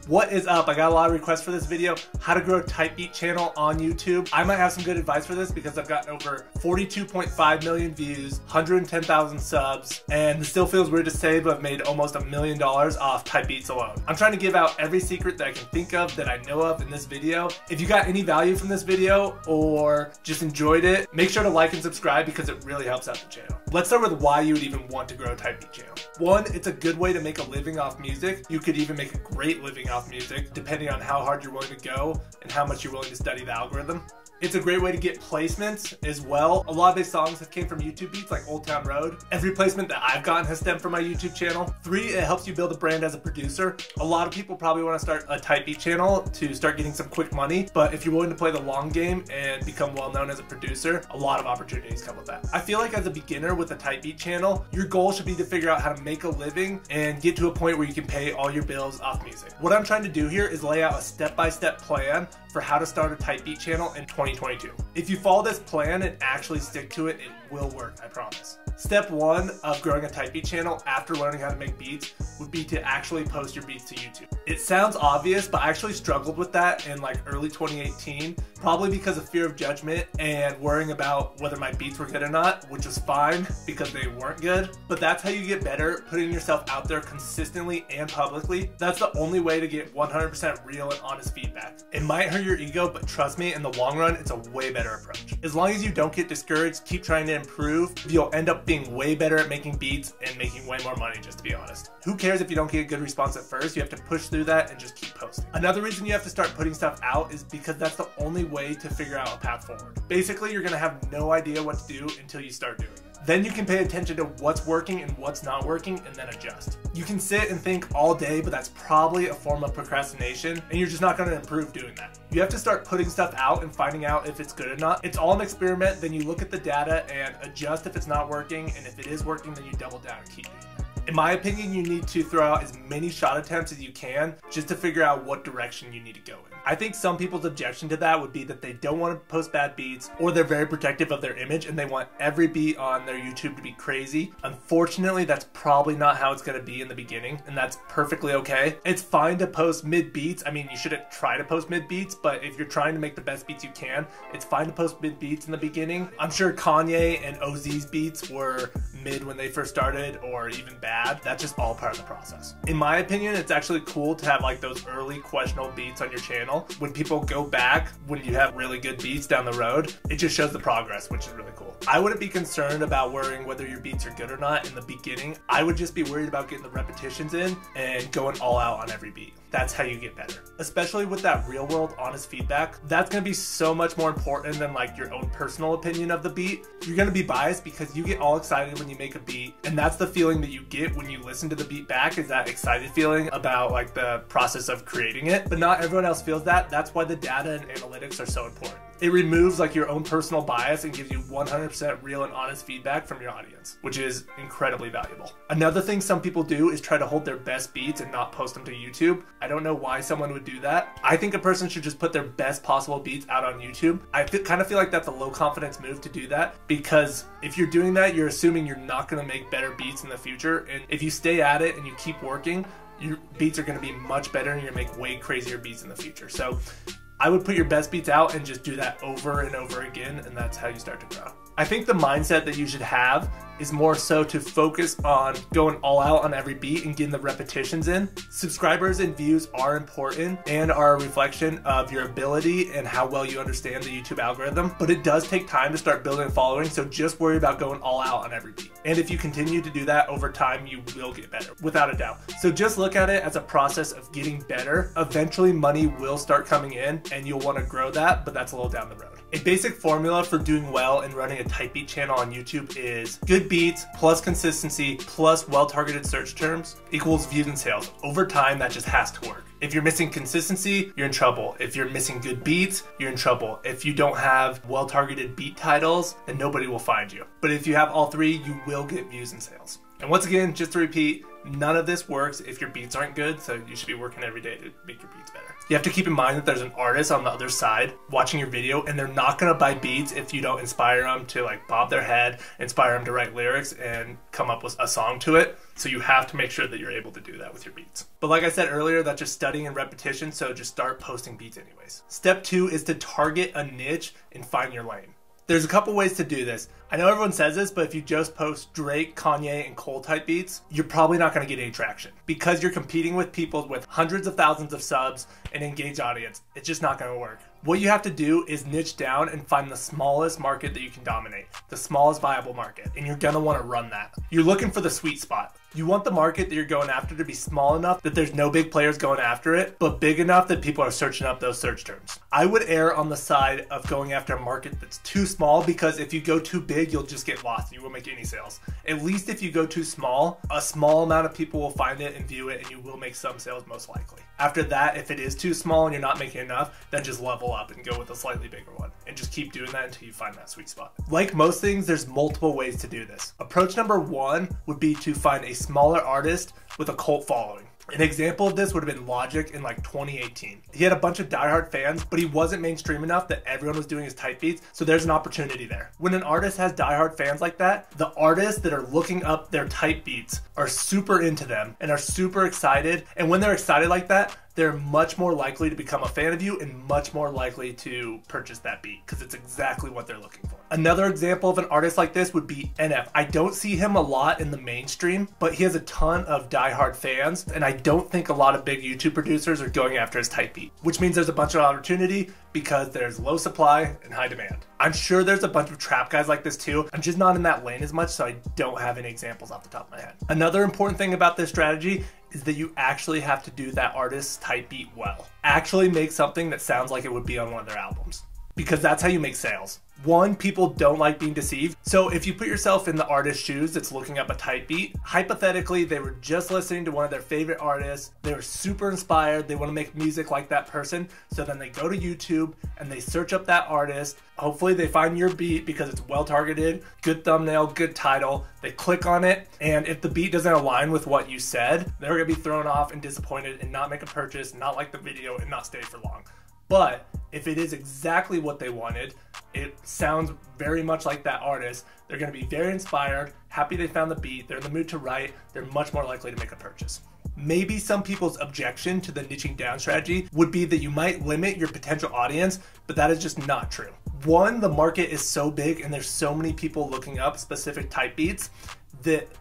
What is up? I got a lot of requests for this video, how to grow a type beat channel on YouTube. I might have some good advice for this because I've gotten over 42.5 million views, 110,000 subs, and it still feels weird to say, but I've made almost $1 million off type beats alone. I'm trying to give out every secret that I can think of that I know of in this video. If you got any value from this video or just enjoyed it, make sure to like and subscribe because it really helps out the channel. Let's start with why you would even want to grow a type beat channel. One, it's a good way to make a living off music. You could even make a great living off music, depending on how hard you're willing to go and how much you're willing to study the algorithm. It's a great way to get placements as well. A lot of these songs have came from YouTube beats like Old Town Road. Every placement that I've gotten has stemmed from my YouTube channel. 3, it helps you build a brand as a producer. A lot of people probably want to start a type beat channel to start getting some quick money, but if you're willing to play the long game and become well known as a producer, a lot of opportunities come with that. I feel like as a beginner with a type beat channel, your goal should be to figure out how to make a living and get to a point where you can pay all your bills off music. What I'm trying to do here is lay out a step-by-step plan for how to start a type beat channel in 2022. If you follow this plan and actually stick to it, it will work, I promise. Step 1 of growing a type beat channel after learning how to make beats would be to actually post your beats to YouTube. It sounds obvious, but I actually struggled with that in like early 2018, probably because of fear of judgment and worrying about whether my beats were good or not, which was fine because they weren't good. But that's how you get better, putting yourself out there consistently and publicly. That's the only way to get 100% real and honest feedback. It might hurt your ego, but trust me, in the long run, it's a way better approach. As long as you don't get discouraged, keep trying to improve, you'll end up being way better at making beats and making way more money, just to be honest. Who cares if you don't get a good response at first? You have to push through that and just keep posting. Another reason you have to start putting stuff out is because that's the only way to figure out a path forward. Basically, you're gonna have no idea what to do until you start doing it. Then you can pay attention to what's working and what's not working and then adjust. You can sit and think all day, but that's probably a form of procrastination and you're just not gonna improve doing that. You have to start putting stuff out and finding out if it's good or not. It's all an experiment, then you look at the data and adjust if it's not working, and if it is working, then you double down and keep doing it. In my opinion, you need to throw out as many shot attempts as you can just to figure out what direction you need to go in. I think some people's objection to that would be that they don't want to post bad beats, or they're very protective of their image and they want every beat on their YouTube to be crazy. Unfortunately, that's probably not how it's going to be in the beginning, and that's perfectly okay. It's fine to post mid beats. I mean, you shouldn't try to post mid beats, but if you're trying to make the best beats you can, it's fine to post mid beats in the beginning. I'm sure Kanye and OZ's beats were mid when they first started, or even bad. That's just all part of the process. In my opinion, it's actually cool to have like those early questionable beats on your channel. When people go back, when you have really good beats down the road, it just shows the progress, which is really cool. I wouldn't be concerned about worrying whether your beats are good or not in the beginning. I would just be worried about getting the repetitions in and going all out on every beat. That's how you get better. Especially with that real world honest feedback, that's gonna be so much more important than like your own personal opinion of the beat. You're gonna be biased because you get all excited when you make a beat, and that's the feeling that you get when you listen to the beat back, is that excited feeling about like the process of creating it. But not everyone else feels that. That's why the data and analytics are so important. It removes like your own personal bias and gives you 100% real and honest feedback from your audience, which is incredibly valuable. Another thing some people do is try to hold their best beats and not post them to YouTube. I don't know why someone would do that. I think a person should just put their best possible beats out on YouTube. I kind of feel like that's a low confidence move to do that, because if you're doing that, you're assuming you're not gonna make better beats in the future. And if you stay at it and you keep working, your beats are gonna be much better and you're gonna make way crazier beats in the future. So I would put your best beats out and just do that over and over again, and that's how you start to grow. I think the mindset that you should have is more so to focus on going all out on every beat and getting the repetitions in. Subscribers and views are important and are a reflection of your ability and how well you understand the YouTube algorithm, but it does take time to start building a following, so just worry about going all out on every beat. And if you continue to do that over time, you will get better, without a doubt. So just look at it as a process of getting better. Eventually money will start coming in and you'll want to grow that, but that's a little down the road. A basic formula for doing well and running a type beat channel on YouTube is good beats plus consistency plus well-targeted search terms equals views and sales. Over time, that just has to work. If you're missing consistency, you're in trouble. If you're missing good beats, you're in trouble. If you don't have well-targeted beat titles, then nobody will find you. But if you have all three, you will get views and sales. And once again, just to repeat, None of this works if your beats aren't good, so you should be working every day to make your beats better. You have to keep in mind that there's an artist on the other side watching your video, and they're not gonna buy beats if you don't inspire them to like bob their head, inspire them to write lyrics and come up with a song to it. So you have to make sure that you're able to do that with your beats. But like I said earlier, that's just studying and repetition, so just start posting beats anyways. Step 2 is to target a niche and find your lane. There's a couple ways to do this. I know everyone says this, but if you just post Drake, Kanye, and Cole type beats, you're probably not gonna get any traction because you're competing with people with hundreds of thousands of subs and engaged audience. It's just not gonna work. What you have to do is niche down and find the smallest market that you can dominate, the smallest viable market, and you're gonna wanna run that. You're looking for the sweet spot. You want the market that you're going after to be small enough that there's no big players going after it, but big enough that people are searching up those search terms. I would err on the side of going after a market that's too small, because if you go too big, you'll just get lost. You won't make any sales. At least if you go too small, a small amount of people will find it and view it, and you will make some sales most likely. After that, if it is too small and you're not making enough, then just level up and go with a slightly bigger one. And just keep doing that until you find that sweet spot. Like most things, there's multiple ways to do this. Approach number 1 would be to find a smaller artist with a cult following. An example of this would have been Logic in like 2018. He had a bunch of diehard fans, but he wasn't mainstream enough that everyone was doing his type beats, so there's an opportunity there. When an artist has diehard fans like that, the artists that are looking up their type beats are super into them and are super excited, and when they're excited like that, they're much more likely to become a fan of you and much more likely to purchase that beat because it's exactly what they're looking for. Another example of an artist like this would be NF. I don't see him a lot in the mainstream, but he has a ton of diehard fans, and I don't think a lot of big YouTube producers are going after his type beat, which means there's a bunch of opportunity because there's low supply and high demand. I'm sure there's a bunch of trap guys like this too. I'm just not in that lane as much, so I don't have any examples off the top of my head. Another important thing about this strategy is that you actually have to do that artist's type beat well. Actually make something that sounds like it would be on one of their albums, because that's how you make sales. 1, people don't like being deceived. So if you put yourself in the artist's shoes that's looking up a type beat, hypothetically, they were just listening to one of their favorite artists. They were super inspired. They want to make music like that person. So then they go to YouTube and they search up that artist. Hopefully they find your beat because it's well targeted, good thumbnail, good title. They click on it, and if the beat doesn't align with what you said, they're gonna be thrown off and disappointed and not make a purchase, not like the video, and not stay for long. But if it is exactly what they wanted, it sounds very much like that artist, they're gonna be very inspired, happy they found the beat, they're in the mood to write, they're much more likely to make a purchase. Maybe some people's objection to the niching down strategy would be that you might limit your potential audience, but that is just not true. 1, the market is so big and there's so many people looking up specific type beats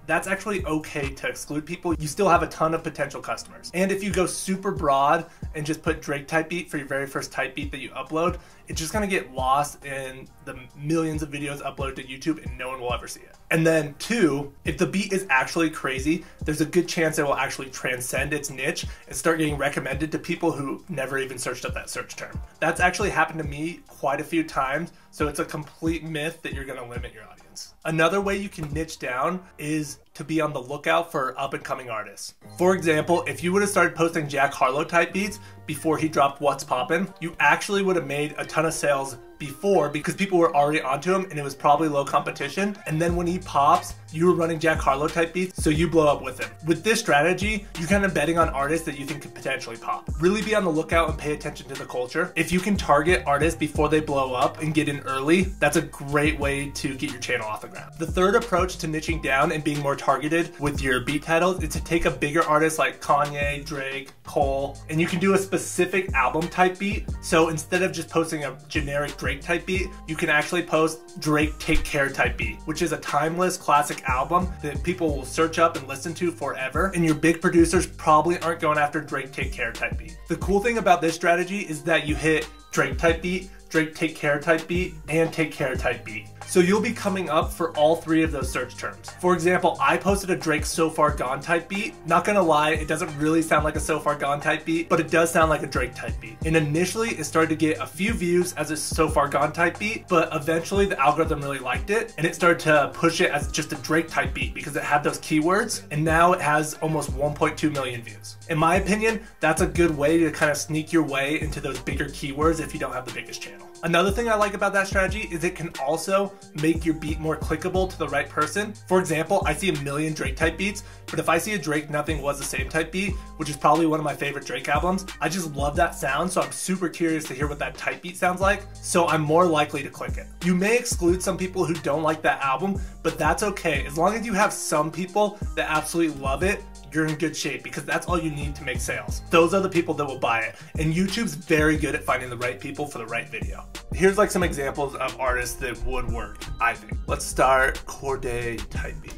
that's actually okay to exclude people. You still have a ton of potential customers. And if you go super broad and just put Drake type beat for your very first type beat that you upload, it's just gonna get lost in the millions of videos uploaded to YouTube and no one will ever see it. And then 2, if the beat is actually crazy, there's a good chance it will actually transcend its niche and start getting recommended to people who never even searched up that search term. That's actually happened to me quite a few times, so it's a complete myth that you're gonna limit your audience. Another way you can niche down is to be on the lookout for up and coming artists. For example, if you would have started posting Jack Harlow type beats before he dropped What's Poppin', you actually would have made a ton of sales before because people were already onto him and it was probably low competition. And then when he pops, you were running Jack Harlow type beats, so you blow up with him. With this strategy, you're kind of betting on artists that you think could potentially pop. Really be on the lookout and pay attention to the culture. If you can target artists before they blow up and get in early, that's a great way to get your channel off the ground. The third approach to niching down and being more targeted with your beat titles is to take a bigger artist like Kanye, Drake, Cole, and you can do a specific album type beat. So instead of just posting a generic Drake type beat, you can actually post Drake Take Care type beat, which is a timeless classic album that people will search up and listen to forever, and your big producers probably aren't going after Drake Take Care type beat. The cool thing about this strategy is that you hit Drake type beat, Drake Take Care type beat, and Take Care type beat. So you'll be coming up for all 3 of those search terms. For example, I posted a Drake So Far Gone type beat. Not gonna lie, it doesn't really sound like a So Far Gone type beat, but it does sound like a Drake type beat. And initially, it started to get a few views as a So Far Gone type beat, but eventually the algorithm really liked it, and it started to push it as just a Drake type beat because it had those keywords, and now it has almost 1.2 million views. In my opinion, that's a good way to kind of sneak your way into those bigger keywords if you don't have the biggest channel. Another thing I like about that strategy is it can also make your beat more clickable to the right person. For example, I see a million Drake type beats, but if I see a Drake Nothing Was the Same type beat, which is probably one of my favorite Drake albums, I just love that sound, so I'm super curious to hear what that type beat sounds like, so I'm more likely to click it. You may exclude some people who don't like that album, but that's okay. As long as you have some people that absolutely love it, you're in good shape, because that's all you need to make sales. Those are the people that will buy it. And YouTube's very good at finding the right people for the right video. Here's like some examples of artists that would work, I think. Let's start Cordae type beat.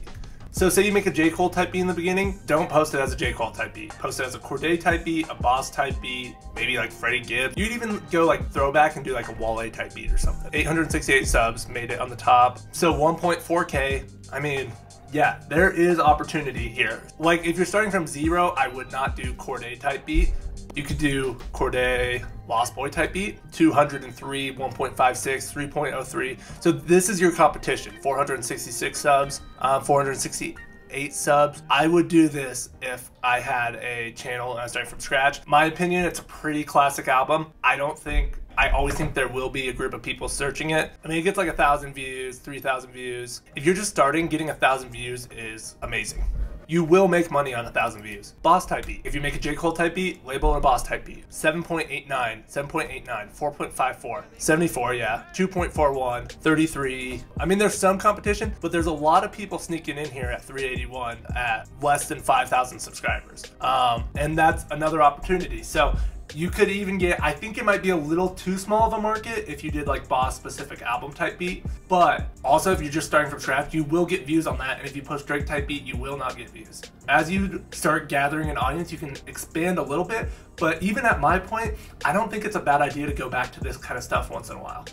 So say you make a J. Cole type beat in the beginning, don't post it as a J. Cole type beat. Post it as a Cordae type beat, a Boss type beat, maybe like Freddie Gibbs. You'd even go like throwback and do like a Wale type beat or something. 868 subs, made it on the top. So 1.4K, I mean, yeah, there is opportunity here. Like if you're starting from 0, I would not do Cordae type beat. You could do Cordae Lost Boy type beat, 203, 1.56, 3.03. So this is your competition, 466 subs, 468 subs. I would do this if I had a channel and I was starting from scratch. My opinion, it's a pretty classic album. I always think there will be a group of people searching it. I mean, it gets like 1,000 views, 3,000 views. If you're just starting, getting 1,000 views is amazing. You will make money on 1,000 views. Boss type beat. If you make a J. Cole type beat, label a Boss type beat. 7.89, 7.89, 4.54, 74, yeah, 2.41, 33. I mean, there's some competition, but there's a lot of people sneaking in here at 381 at less than 5,000 subscribers. And that's another opportunity. So you could even get, I think it might be a little too small of a market if you did like Boss specific album type beat, but also if you're just starting from scratch, you will get views on that. And if you post Drake type beat, you will not get views. As you start gathering an audience, you can expand a little bit, but even at my point, I don't think it's a bad idea to go back to this kind of stuff once in a while.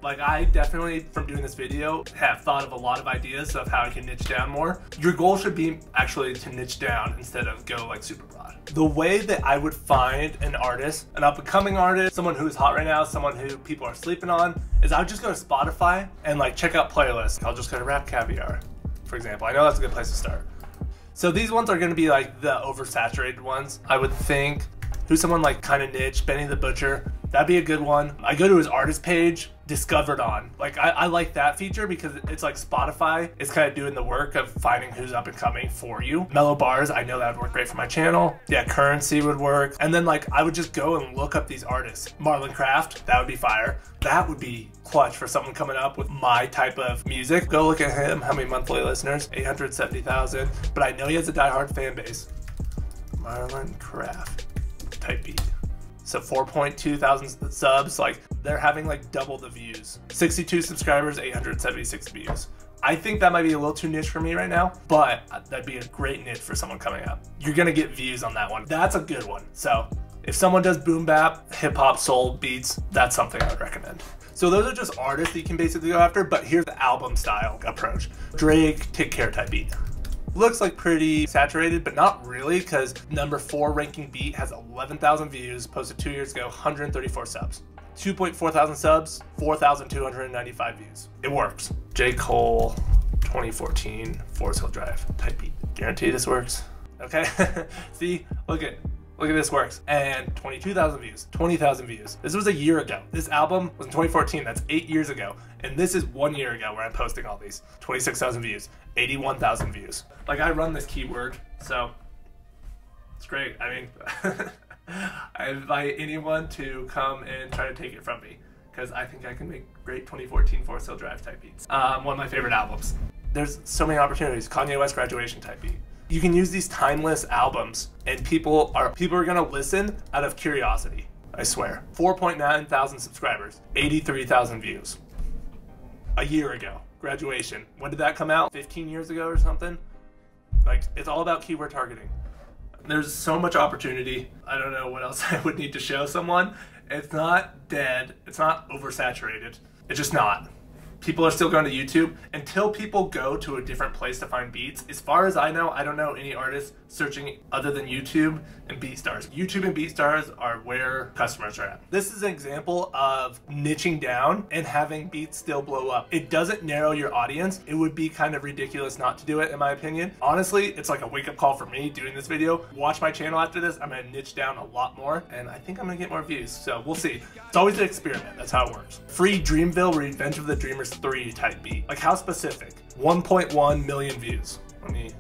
Like I definitely, from doing this video, have thought of a lot of ideas of how I can niche down more. Your goal should be actually to niche down instead of go like super broad. The way that I would find an artist, an up-and-coming artist, someone who's hot right now, someone who people are sleeping on, is I would just go to Spotify and like check out playlists. I'll just go to Rap Caviar, for example. I know that's a good place to start. So these ones are gonna be like the oversaturated ones, I would think. Who's someone like kind of niche? Benny the Butcher, that'd be a good one. I go to his artist page, Discovered On. Like I like that feature because it's like Spotify is kind of doing the work of finding who's up and coming for you. Mellow Bars, I know that would work great for my channel. Yeah, Currency would work. And then like I would just go and look up these artists. Marlon Craft, that would be fire. That would be clutch for someone coming up with my type of music. Go look at him, how many monthly listeners? 870,000, but I know he has a diehard fan base. Marlon Craft type beat. So 4.2 thousand subs, like they're having like double the views. 62 subscribers, 876 views. I think that might be a little too niche for me right now, but that'd be a great niche for someone coming up. You're gonna get views on that one. That's a good one. So if someone does boom bap, hip hop, soul beats, that's something I would recommend. So those are just artists that you can basically go after, but here's the album style approach. Drake, Take Care type beat. Looks like pretty saturated, but not really, because number 4 ranking beat has 11,000 views, posted 2 years ago, 134 subs. 2.4 thousand subs, 4,295 views. It works. J. Cole, 2014, Forest Hill Drive type beat. Guarantee this works. Okay, see, look at this works. And 22,000 views, 20,000 views. This was a year ago. This album was in 2014, that's 8 years ago. And this is 1 year ago where I'm posting all these. 26,000 views, 81,000 views. Like I run this keyword, so it's great. I mean, I invite anyone to come and try to take it from me, because I think I can make great 2014 Forest Hill Drive type beats. One of my favorite albums. There's so many opportunities. Kanye West Graduation type beat. You can use these timeless albums and people are gonna listen out of curiosity, I swear. 4.9 thousand subscribers, 83,000 views. A year ago, Graduation. When did that come out? 15 years ago or something? Like, it's all about keyword targeting. There's so much opportunity. I don't know what else I would need to show someone. It's not dead, it's not oversaturated. It's just not. People are still going to YouTube until people go to a different place to find beats. As far as I know, I don't know any artists searching other than YouTube and BeatStars. YouTube and BeatStars are where customers are at. This is an example of niching down and having beats still blow up. It doesn't narrow your audience. It would be kind of ridiculous not to do it, in my opinion. Honestly, it's like a wake-up call for me doing this video. Watch my channel after this. I'm gonna niche down a lot more, and I think I'm gonna get more views, so we'll see. It's always an experiment. That's how it works. Free Dreamville Revenge of the Dreamers 3 type beat. Like, how specific? 1.1 million views. Let me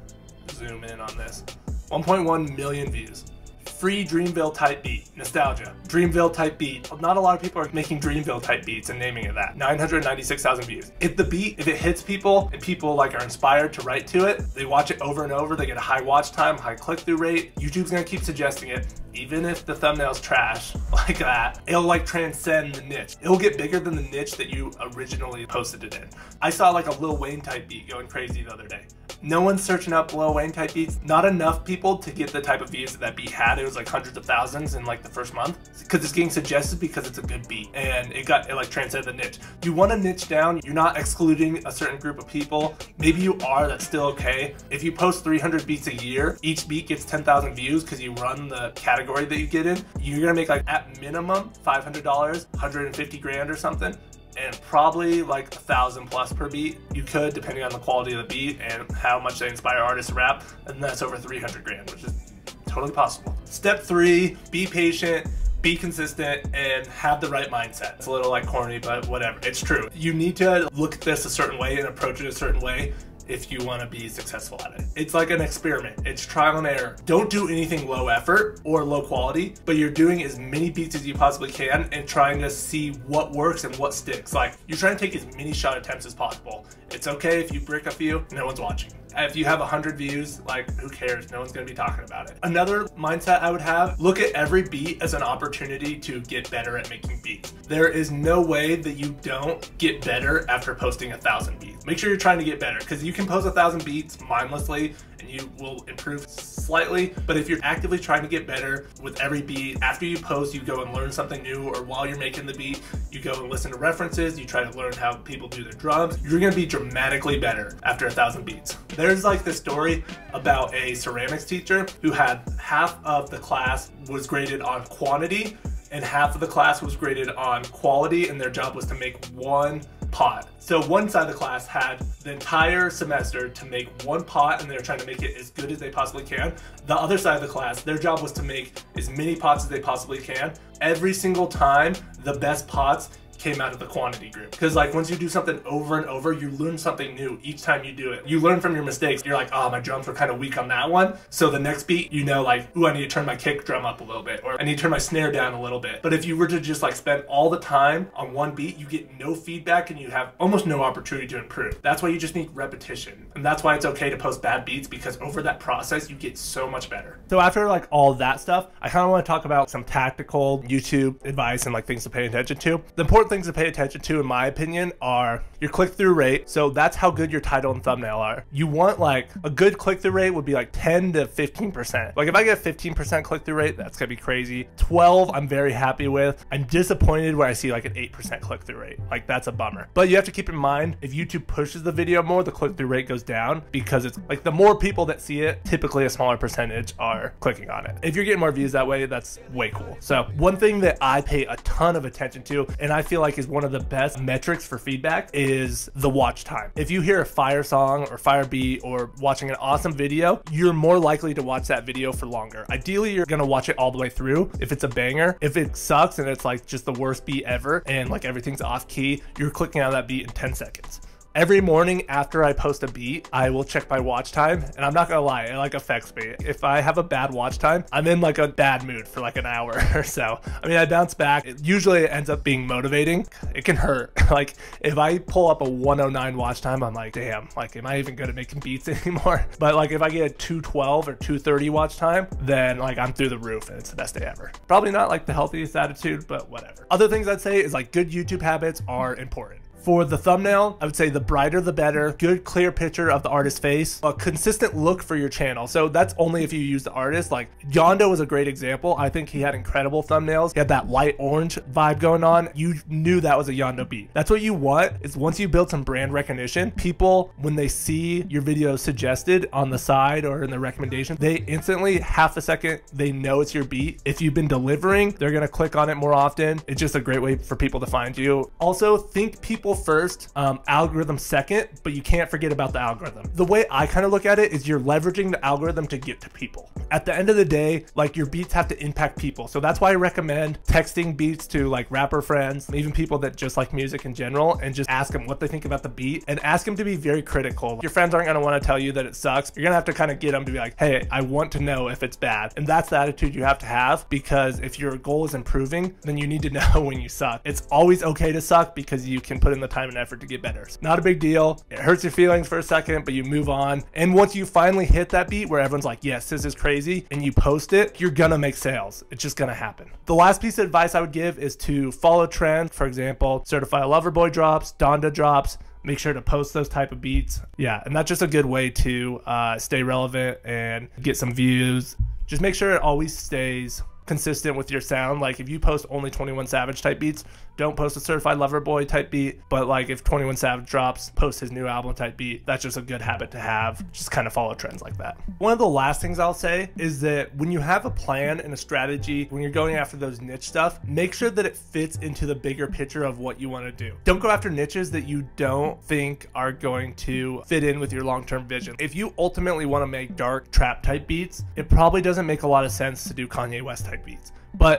zoom in on this. 1.1 million views. Free Dreamville type beat. Nostalgia. Dreamville type beat. Not a lot of people are making Dreamville type beats and naming it that. 996,000 views. If the beat, if it hits people and people like are inspired to write to it, they watch it over and over, they get a high watch time, high click-through rate, YouTube's gonna keep suggesting it. Even if the thumbnail's trash like that, it'll like transcend the niche. It'll get bigger than the niche that you originally posted it in. I saw like a Lil Wayne type beat going crazy the other day. No one's searching up Lil Wayne type beats. Not enough people to get the type of views that that beat had. It was like hundreds of thousands in like the first month because it's getting suggested because it's a good beat and it like transcended the niche. You want to niche down. You're not excluding a certain group of people. Maybe you are, that's still okay. If you post 300 beats a year, each beat gets 10,000 views because you run the category that you get in, you're gonna make like at minimum $500, 150 grand or something, and probably like 1,000 plus per beat. You could, depending on the quality of the beat and how much they inspire artists to rap, and that's over 300 grand, which is totally possible. Step 3, be patient, be consistent, and have the right mindset. It's a little like corny, but whatever, it's true. You need to look at this a certain way and approach it a certain way if you want to be successful at it. It's like an experiment. It's trial and error. Don't do anything low effort or low quality, but you're doing as many beats as you possibly can and trying to see what works and what sticks. Like, you're trying to take as many shot attempts as possible. It's okay if you brick a few, no one's watching. If you have 100 views, like, who cares? No one's gonna be talking about it. Another mindset I would have, look at every beat as an opportunity to get better at making beats. There is no way that you don't get better after posting 1,000 beats. Make sure you're trying to get better, because you can post 1,000 beats mindlessly and you will improve slightly, but if you're actively trying to get better with every beat, after you post, you go and learn something new, or while you're making the beat, you go and listen to references, you try to learn how people do their drums, you're gonna be dramatically better after 1,000 beats. There's like this story about a ceramics teacher who had half of the class was graded on quantity and half of the class was graded on quality, and their job was to make one pot. So one side of the class had the entire semester to make one pot, and they're trying to make it as good as they possibly can. The other side of the class, their job was to make as many pots as they possibly can. Every single time, the best pots came out of the quantity group. Because like once you do something over and over, you learn something new each time you do it. You learn from your mistakes. You're like, oh, my drums were kind of weak on that one. So the next beat, you know, like, ooh, I need to turn my kick drum up a little bit, or I need to turn my snare down a little bit. But if you were to just like spend all the time on one beat, you get no feedback and you have almost no opportunity to improve. That's why you just need repetition. And that's why it's okay to post bad beats, because over that process, you get so much better. So after like all that stuff, I kind of want to talk about some tactical YouTube advice and like things to pay attention to. The important things to pay attention to, in my opinion, are your click-through rate. So that's how good your title and thumbnail are. You want like a good click-through rate would be like 10 to 15%. Like if I get 15% click-through rate, that's gonna be crazy. 12, I'm very happy with. I'm disappointed when I see like an 8% click-through rate. Like that's a bummer. But you have to keep in mind, if YouTube pushes the video more, the click-through rate goes down, because it's like the more people that see it, typically a smaller percentage are clicking on it. If you're getting more views that way, that's way cool. So one thing that I pay a ton of attention to, and I feel like is one of the best metrics for feedback, is the watch time. If you hear a fire song or fire beat or watching an awesome video, you're more likely to watch that video for longer. Ideally, you're gonna watch it all the way through if it's a banger. If it sucks and it's like just the worst beat ever and like everything's off key, you're clicking on that beat in 10 seconds. Every morning after I post a beat, I will check my watch time, and I'm not gonna lie, it like affects me. If I have a bad watch time, I'm in like a bad mood for like an hour or so. I mean, I bounce back. Usually it ends up being motivating. It can hurt. Like if I pull up a 109 watch time, I'm like, damn, like am I even good at making beats anymore? But like if I get a 212 or 230 watch time, then like I'm through the roof and it's the best day ever. Probably not like the healthiest attitude, but whatever. Other things I'd say is like good YouTube habits are important. For the thumbnail, I would say the brighter the better. Good clear picture of the artist's face, a consistent look for your channel. So that's only if you use the artist. Like Yondo was a great example. I think he had incredible thumbnails. He had that light orange vibe going on. You knew that was a Yondo beat. That's what you want, is once you build some brand recognition, people, when they see your video suggested on the side or in the recommendation, they instantly, half a second, they know it's your beat. If you've been delivering, they're gonna click on it more often. It's just a great way for people to find you. Also, think people first, algorithm second, but you can't forget about the algorithm. The way I kind of look at it is you're leveraging the algorithm to get to people. At the end of the day, like your beats have to impact people. So that's why I recommend texting beats to like rapper friends, even people that just like music in general, and just ask them what they think about the beat and ask them to be very critical. Your friends aren't gonna wanna tell you that it sucks. You're gonna have to kind of get them to be like, hey, I want to know if it's bad. And that's the attitude you have to have, because if your goal is improving, then you need to know when you suck. It's always okay to suck because you can put in the time and effort to get better. It's not a big deal. It hurts your feelings for a second, but you move on. And once you finally hit that beat where everyone's like, yes, this is crazy, and you post it, you're gonna make sales. It's just gonna happen. The last piece of advice I would give is to follow trends. For example, Certified Lover Boy drops, Donda drops. Make sure to post those type of beats. Yeah, and that's just a good way to stay relevant and get some views. Just make sure it always stays consistent with your sound. Like if you post only 21 Savage type beats, don't post a Certified Lover Boy type beat. But like if 21 Savage drops, post his new album type beat. That's just a good habit to have. Just kind of follow trends like that. One of the last things I'll say is that when you have a plan and a strategy, when you're going after those niche stuff, make sure that it fits into the bigger picture of what you want to do. Don't go after niches that you don't think are going to fit in with your long-term vision. If you ultimately want to make dark trap type beats, it probably doesn't make a lot of sense to do Kanye West type beats.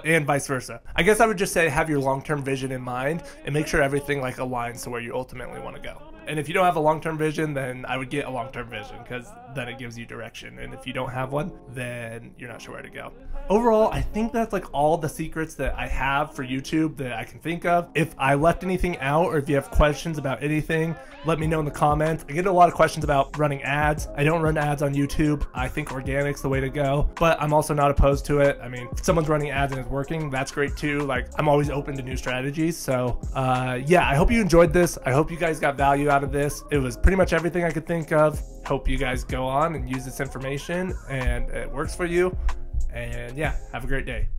And vice versa. I guess I would just say have your long-term vision in mind and make sure everything like aligns to where you ultimately want to go. And if you don't have a long-term vision, then I would get a long-term vision, because then it gives you direction. And if you don't have one, then you're not sure where to go. Overall, I think that's like all the secrets that I have for YouTube that I can think of. If I left anything out, or if you have questions about anything, let me know in the comments. I get a lot of questions about running ads. I don't run ads on YouTube. I think organic's the way to go, but I'm also not opposed to it. I mean, if someone's running ads and it's working, that's great too. Like, I'm always open to new strategies. So yeah, I hope you enjoyed this. I hope you guys got value out of this. It was pretty much everything I could think of. Hope you guys go on and use this information and it works for you. And yeah, have a great day.